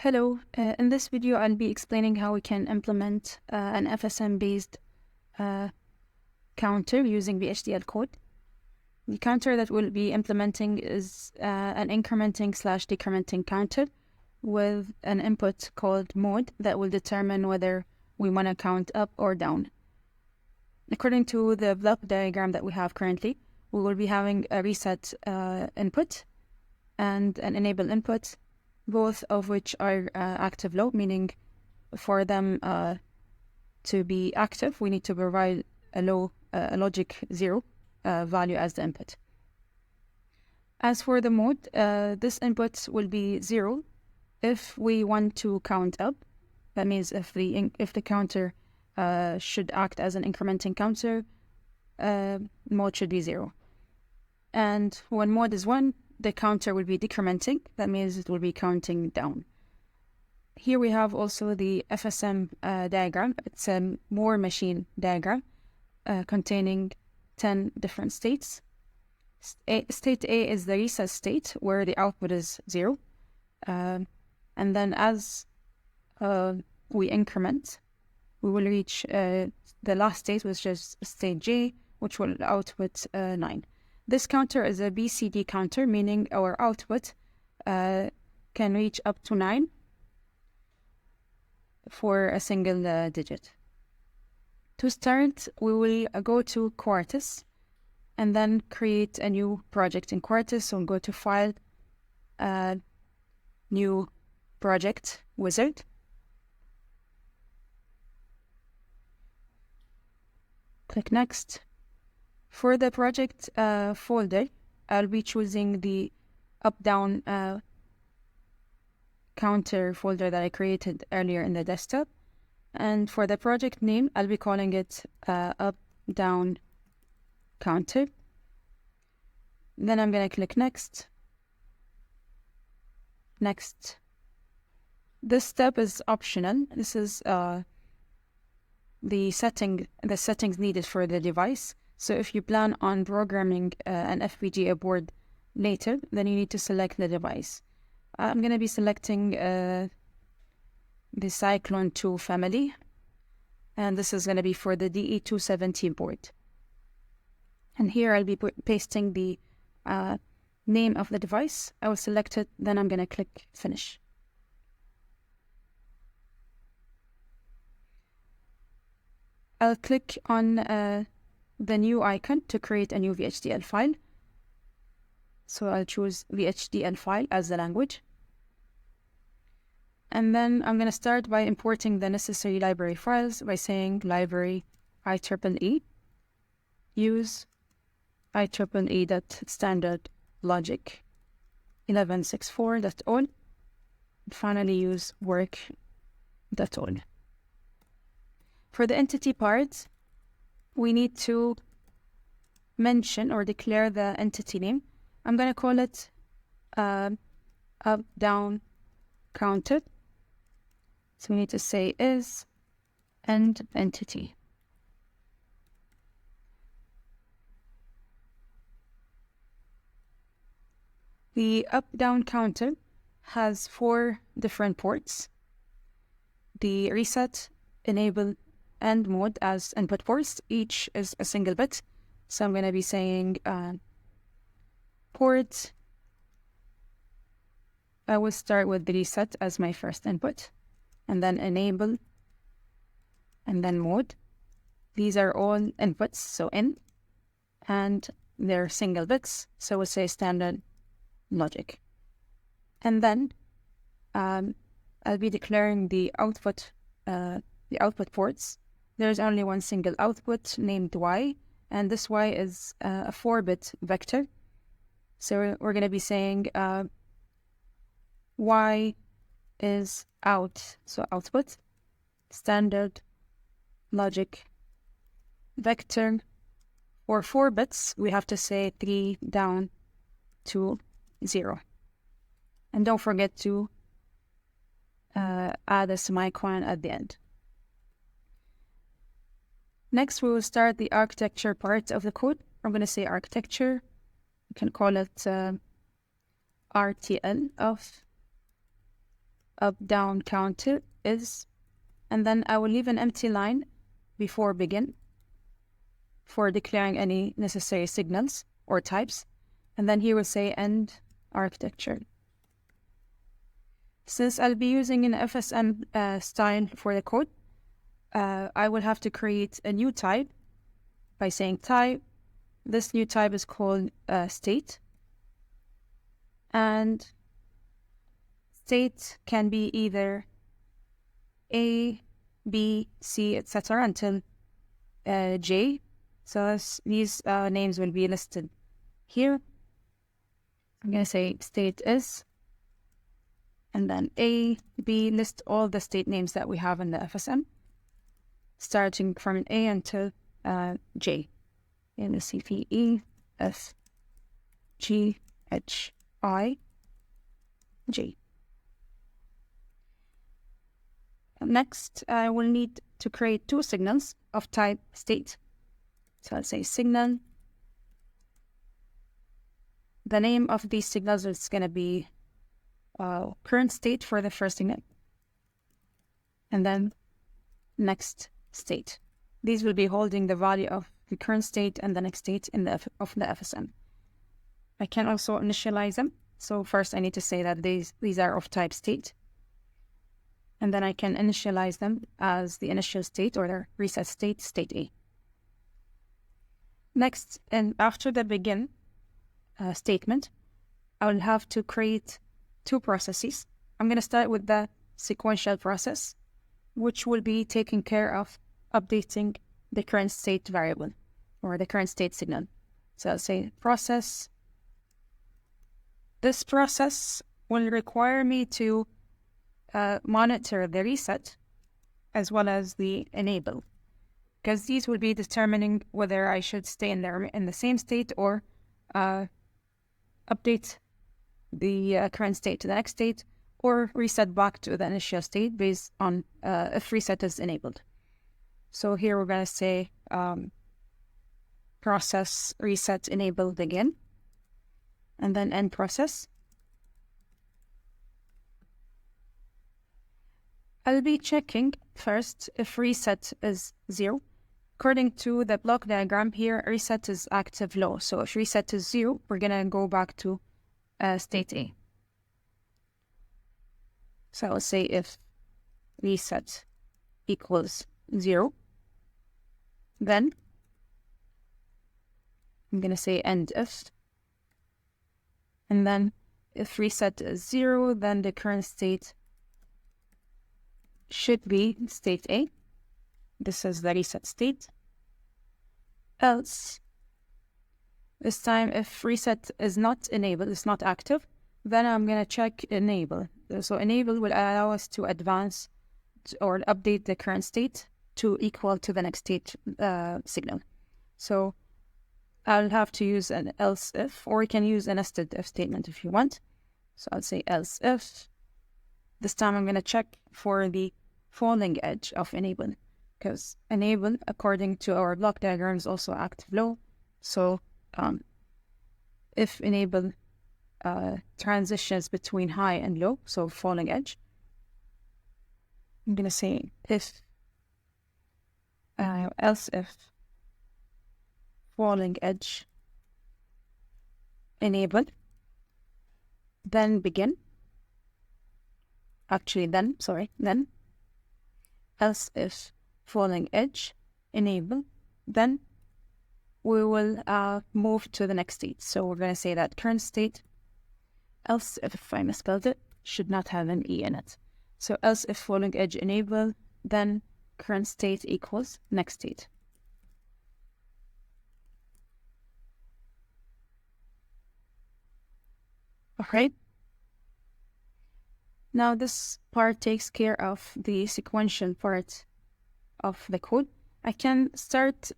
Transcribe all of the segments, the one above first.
Hello, in this video I'll be explaining how we can implement an FSM-based counter using VHDL code. The counter that we'll be implementing is an incrementing/decrementing counter with an input called mode that will determine whether we want to count up or down. According to the block diagram that we have currently, we will be having a reset input and an enable input, both of which are active low, meaning for them to be active, we need to provide a logic 0 value as the input. As for the mode, this input will be 0 if we want to count up. That means if the counter should act as an incrementing counter, mode should be 0. And when mode is 1, the counter will be decrementing. That means it will be counting down. Here we have also the FSM diagram. It's a Moore machine diagram containing 10 different states. State A is the reset state where the output is 0. And then as we increment, we will reach the last state, which is state J, which will output 9. This counter is a BCD counter, meaning our output can reach up to 9 for a single digit. To start, we will go to Quartus and then create a new project in Quartus. So we'll go to File, New Project Wizard. Click Next. For the project folder, I'll be choosing the up-down counter folder that I created earlier in the desktop. And for the project name, I'll be calling it up-down counter. Then I'm going to click Next. Next. This step is optional. This is the settings needed for the device. So if you plan on programming an FPGA board later, then you need to select the device. I'm going to be selecting the Cyclone 2 family, and this is going to be for the DE270 board. And here I'll be pasting the name of the device. I will select it, then I'm going to click Finish. I'll click on the new icon to create a new VHDL file. So I'll choose VHDL file as the language. And then I'm going to start by importing the necessary library files by saying library IEEE, use IEEE.standardlogic 1164.all, and finally use work.all. For the entity part, we need to mention or declare the entity name. I'm going to call it up-down counter. So we need to say is and entity. The up-down counter has 4 different ports. The reset, enable, and mode as input ports. Each is a single bit. So I'm going to be saying port. I will start with the reset as my first input, and then enable, and then mode. These are all inputs, so in, and they're single bits, so we'll say standard logic. And then I'll be declaring the output ports. There's only one single output named Y, and this Y is a 4-bit vector. So we're going to be saying Y is out, so output, standard logic vector. For 4 bits, we have to say 3 down to 0. And don't forget to add a semicolon at the end. Next, we will start the architecture part of the code. I'm going to say architecture. You can call it RTL of up down counter is, and then I will leave an empty line before begin for declaring any necessary signals or types, and then here we'll say end architecture. Since I'll be using an FSM style for the code, I will have to create a new type by saying type. This new type is called state, and state can be either A, B, C, etc. until J. So these names will be listed here. I'm going to say state is, and then A, B, list all the state names that we have in the FSM, starting from A until J. In the C, P, E, F, G, H, I, J. Next, I will need to create two signals of type state. So I'll say signal. The name of these signals is going to be current state for the first signal, and then next state. These will be holding the value of the current state and the next state in of the FSM. I can also initialize them. So first I need to say that these are of type state, and then I can initialize them as the initial state or the reset state, state A. Next, and after the begin statement, I will have to create two processes. I'm going to start with the sequential process, which will be taking care of updating the current state variable or the current state signal. So I'll say process. This process will require me to monitor the reset as well as the enable, because these will be determining whether I should stay in the same state or update the current state to the next state or reset back to the initial state based on if reset is enabled. So here we're going to say process reset enabled again, and then end process. I'll be checking first if reset is 0. According to the block diagram here, reset is active low. So if reset is 0, we're going to go back to state A. So I'll say if reset equals 0, then I'm going to say end if. And then if reset is 0, then the current state should be state A. This is the reset state. Else, this time if reset is not enabled, it's not active, then I'm going to check enable. So enable will allow us to advance or update the current state to equal to the next state signal. So I'll have to use an else if, or you can use a nested if statement if you want. So I'll say else if. This time I'm going to check for the falling edge of enable, because enable, according to our block diagram, is also active low. So if enable transitions between high and low, so falling edge, I'm going to say if else if falling edge enabled, then begin. Actually, then else if falling edge enable, then we will move to the next state. So we're going to say that current state, else if I misspelled it, should not have an E in it. So else if falling edge enable, then current state equals next state. Okay. Now this part takes care of the sequential part of the code. I can start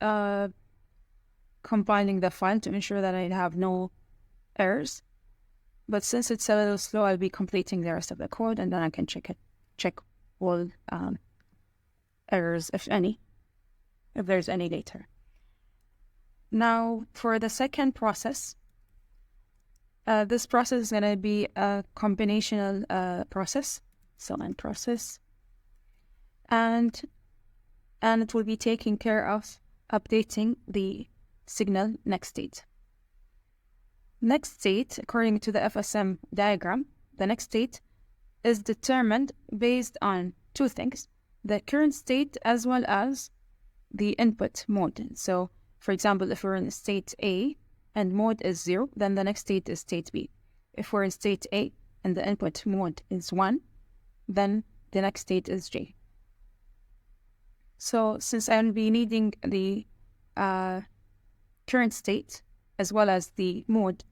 compiling the file to ensure that I have no errors. But since it's a little slow, I'll be completing the rest of the code, and then I can check all errors, if there's any later. Now, for the second process, this process is going to be a combinational process. So end process. And it will be taking care of updating the signal next state. Next state, according to the FSM diagram, the next state is determined based on two things, the current state as well as the input mode. So, for example, if we're in state A and mode is 0, then the next state is state B. If we're in state A and the input mode is 1, then the next state is J. So, since I'll be needing the current state as well as the mode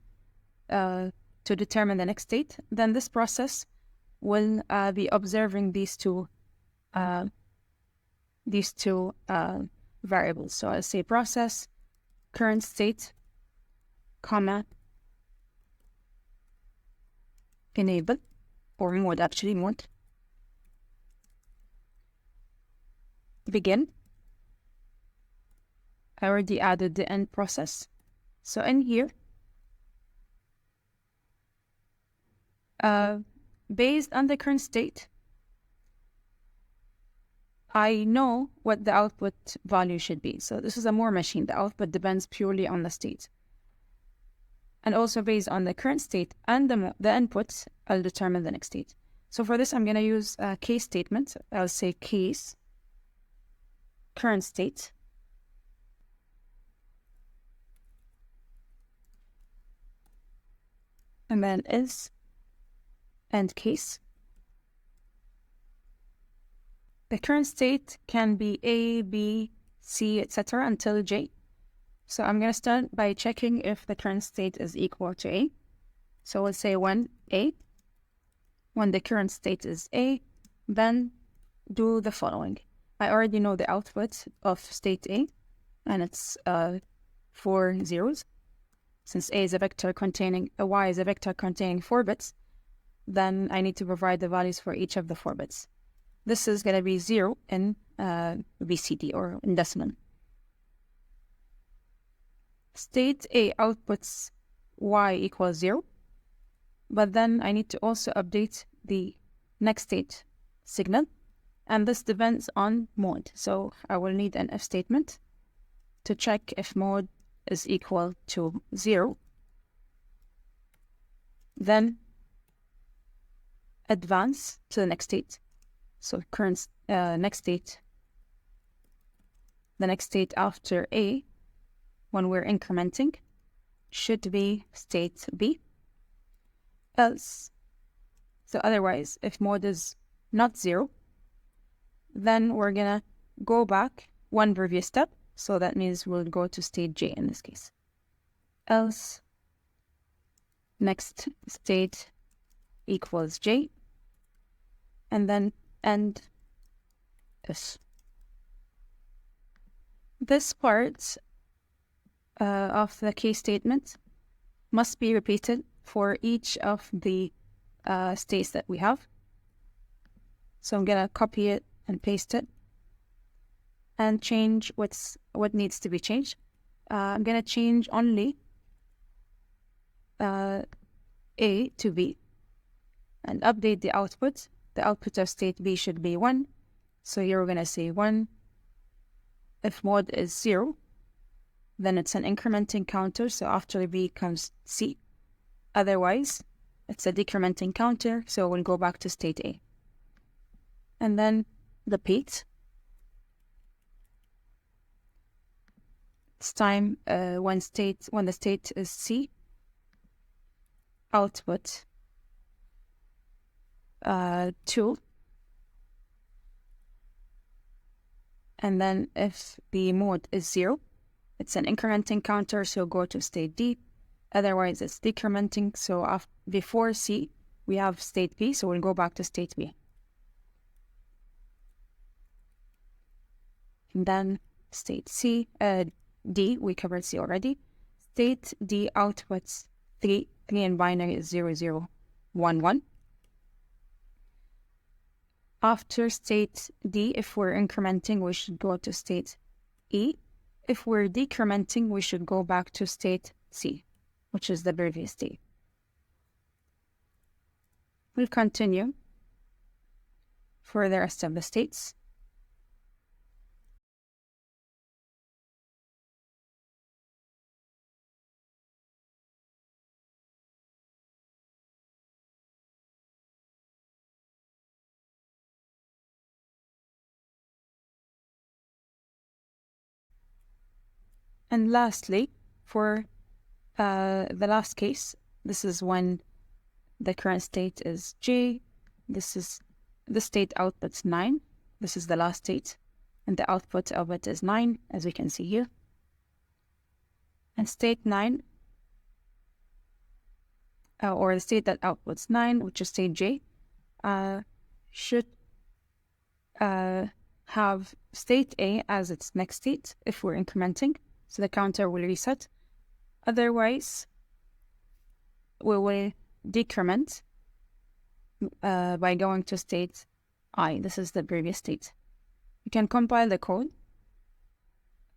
to determine the next state, then this process will be observing these two variables. So I'll say process current state, comma, enable, or mode, actually mode, begin. I already added the end process. So in here, based on the current state, I know what the output value should be. So this is a Moore machine. The output depends purely on the state. And also based on the current state and the inputs, I'll determine the next state. So for this, I'm going to use a case statement. I'll say case current state. And then is end case. The current state can be A, B, C, etc. until J. So I'm going to start by checking if the current state is equal to A. So we'll say when A. When the current state is A, then do the following. I already know the output of state A, and it's 4 zeros. Since A is a vector containing, Y is a vector containing 4 bits, then I need to provide the values for each of the 4 bits. This is going to be 0 in BCD or in decimal. State A outputs Y equals 0, but then I need to also update the next state signal, and this depends on mode. So I will need an if statement to check if mode is equal to 0. Then advance to the next state. So current next state, the next state after A, when we're incrementing, should be state B. Else, so otherwise, if mode is not 0, then we're gonna go back one previous step. So that means we'll go to state J in this case. Else, next state equals J, and then end this. This part of the case statement must be repeated for each of the states that we have. So I'm gonna copy it and paste it and change what needs to be changed. I'm gonna change only A to B and update the output. The output of state B should be 1. So here we're going to say 1. If mode is 0, then it's an incrementing counter. So after B comes C. Otherwise, it's a decrementing counter. So we'll go back to state A. And then repeat. This time when the state is C, output 2, and then if the mode is 0, it's an incrementing counter, so go to state D. Otherwise, it's decrementing, so before C, we have state B, so we'll go back to state B. And then state D, we covered C already. State D outputs 3 in binary is 0, 0, 1, 1. After state D, if we're incrementing, we should go to state E. If we're decrementing, we should go back to state C, which is the previous state. We'll continue. for the rest of the states. And lastly, for the last case, this is when the current state is J. This is the state output's 9. This is the last state. And the output of it is 9, as we can see here. And state 9, or the state that outputs 9, which is state J, should have state A as its next state if we're incrementing. So the counter will reset. Otherwise, we will decrement by going to state I. This is the previous state. We can compile the code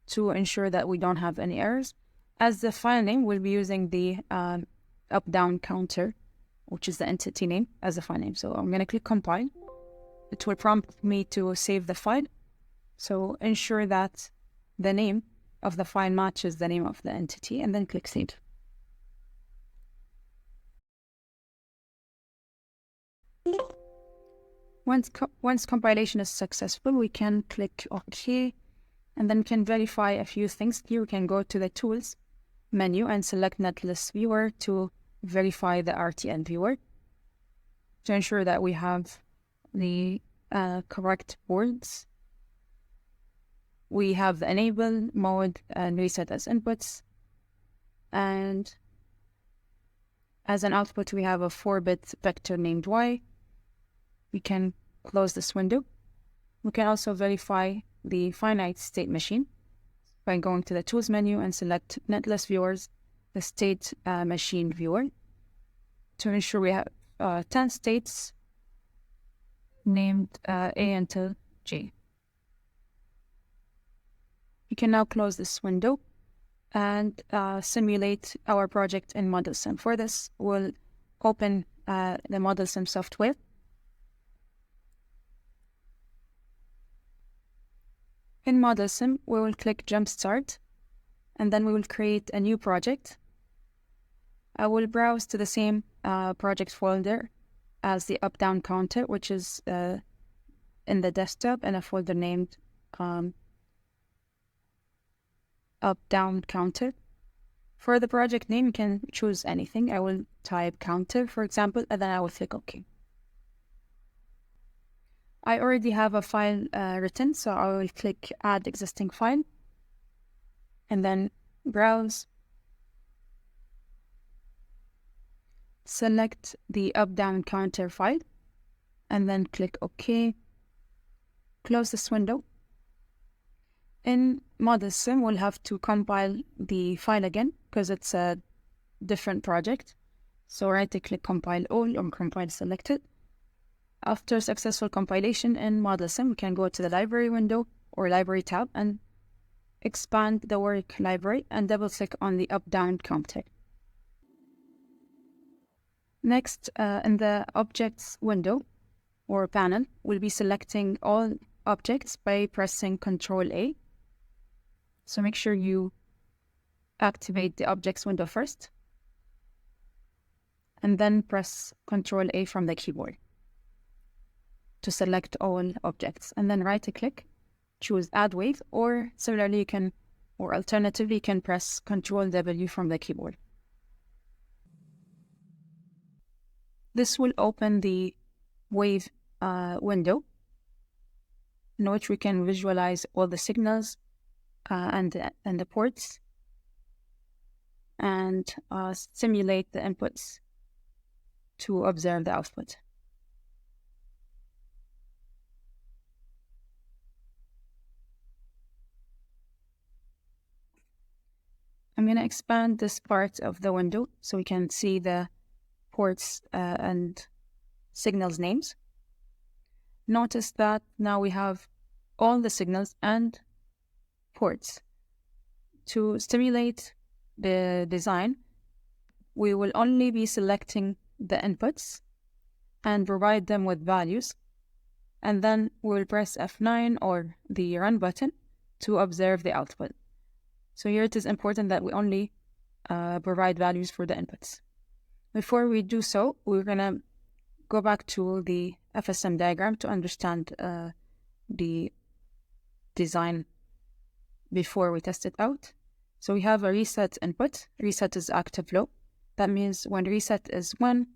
to ensure that we don't have any errors. As the file name, we'll be using the up-down counter, which is the entity name, as the file name. So I'm going to click compile. It will prompt me to save the file. So ensure that the name of the file matches the name of the entity, and then click save. Once compilation is successful, we can click OK, and then we can verify a few things. Here we can go to the Tools menu and select Netlist Viewer to verify the RTL viewer to ensure that we have the correct boards. We have the enable, mode, and reset as inputs. And as an output, we have a 4-bit vector named Y. We can close this window. We can also verify the finite state machine by going to the Tools menu and select Netlist Viewers, the state machine viewer, to ensure we have 10 states named A until J. We can now close this window and simulate our project in ModelSim. For this, we'll open the ModelSim software. In ModelSim, we will click Jumpstart, and then we will create a new project. I will browse to the same project folder as the up-down counter, which is in the desktop in a folder named up-down counter. For the project name, you can choose anything. I will type counter, for example, and then I will click OK. I already have a file written, so I will click Add Existing File, and then Browse. Select the up-down counter file, and then click OK. Close this window. In ModelSim, we'll have to compile the file again because it's a different project. So right-click Compile All or Compile Selected. After successful compilation in ModelSim, we can go to the Library window or Library tab and expand the work library and double-click on the up-down counter. Next, in the Objects window or panel, we'll be selecting all objects by pressing Ctrl-A. So make sure you activate the Objects window first, and then press Ctrl-A from the keyboard to select all objects, and then right-click, choose Add Wave, or similarly you can, or alternatively you can press Ctrl-W from the keyboard. This will open the Wave window, in which we can visualize all the signals and the ports, and simulate the inputs to observe the output. I'm going to expand this part of the window so we can see the ports and signals names. Notice that now we have all the signals and ports. To stimulate the design, we will only be selecting the inputs and provide them with values. and then we'll press F9 or the run button to observe the output. So here it is important that we only provide values for the inputs. Before we do so, we're gonna go back to the FSM diagram to understand the design before we test it out. So we have a reset input. Reset is active low. That means when reset is 1,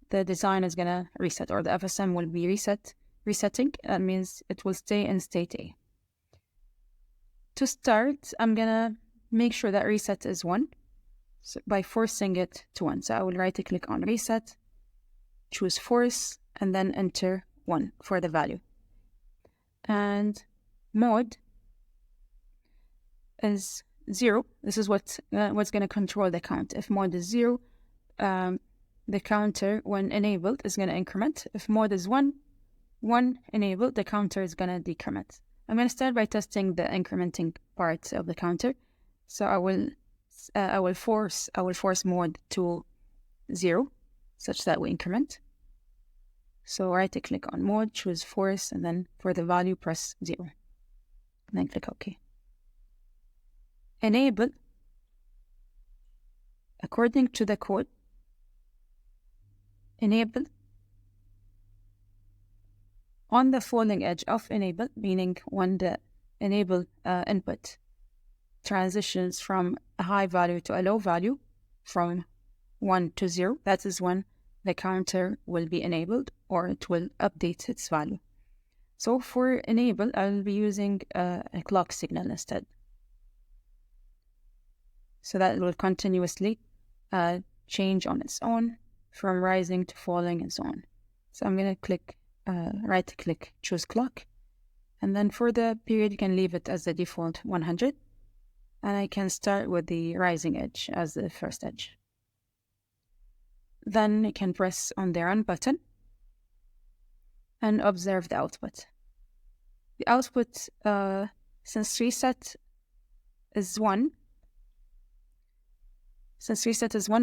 the design is gonna reset, or the FSM will be resetting. That means it will stay in state A. To start, I'm gonna make sure that reset is 1 by forcing it to 1. So I will right click on reset, choose force, and then enter 1 for the value. And mode is 0. This is what's going to control the count. If mode is 0, the counter, when enabled, is going to increment. If mode is 1 enabled, the counter is going to decrement. I'm going to start by testing the incrementing part of the counter. So I will force mode to 0, such that we increment. So right click on mode, choose force, and then for the value press 0. And then click OK. Enable, according to the code, enable on the falling edge of enable, meaning when the enable input transitions from a high value to a low value, from 1 to 0, that is when the counter will be enabled, or it will update its value. So for enable, I will be using a clock signal instead. So that it will continuously change on its own, from rising to falling and so on. So I'm going to click, right click, choose clock. And then for the period, you can leave it as the default 100. And I can start with the rising edge as the first edge. Then you can press on the run button and observe the output. The output, since reset is 1,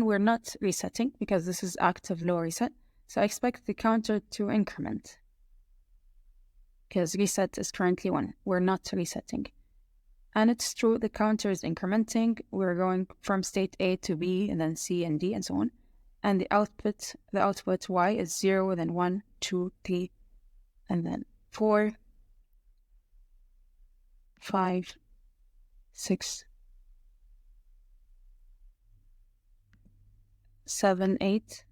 we're not resetting because this is active low reset. So I expect the counter to increment because reset is currently 1. We're not resetting. And it's true, the counter is incrementing. We're going from state A to B, and then C and D, and so on. And the output Y is 0, then 1, 2, 3, and then 4, 5, 6, 7, 8,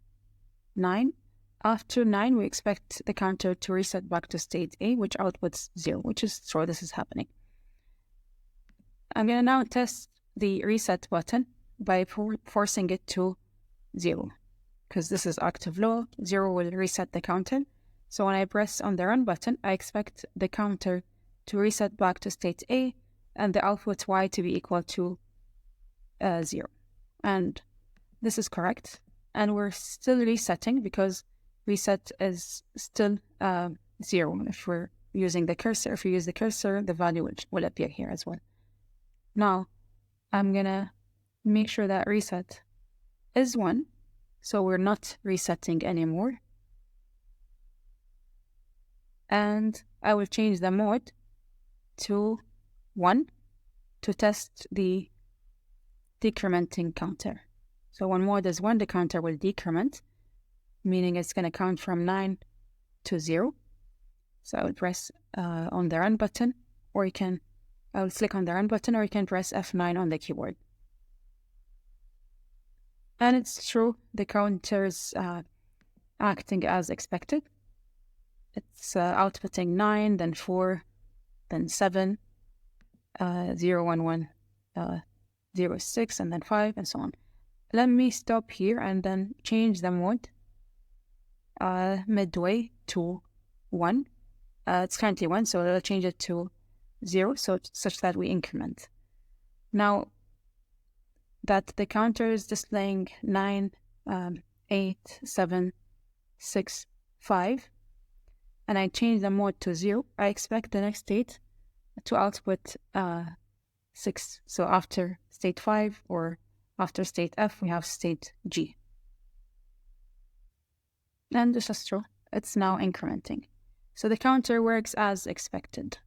9. After 9, we expect the counter to reset back to state A, which outputs 0, which is true, this is happening. I'm going to now test the reset button by forcing it to 0, because this is active low. 0 will reset the counter. So when I press on the run button, I expect the counter to reset back to state A and the output Y to be equal to 0. And this is correct. And we're still resetting because reset is still 0. If we're using the cursor, if you use the cursor, the value will appear here as well. Now, I'm going to make sure that reset is 1, so we're not resetting anymore. And I will change the mode to 1 to test the decrementing counter. So when mode is 1, the counter will decrement, meaning it's going to count from 9 to 0. So I will press on the run button, or I will click on the run button, or you can press F9 on the keyboard. And it's true, the counter is acting as expected. It's outputting 9, then 4, then 7, 0, 1, 1, 0, 6, and then 5, and so on. Let me stop here and then change the mode midway to 1. It's currently 1, so I'll change it to 0, such that we increment. Now that the counter is displaying 9, 8, 7, 6, 5, and I change the mode to 0, I expect the next state to output 6. So after state 5 or after state F, we have state G. And this is true. It's now incrementing. So the counter works as expected.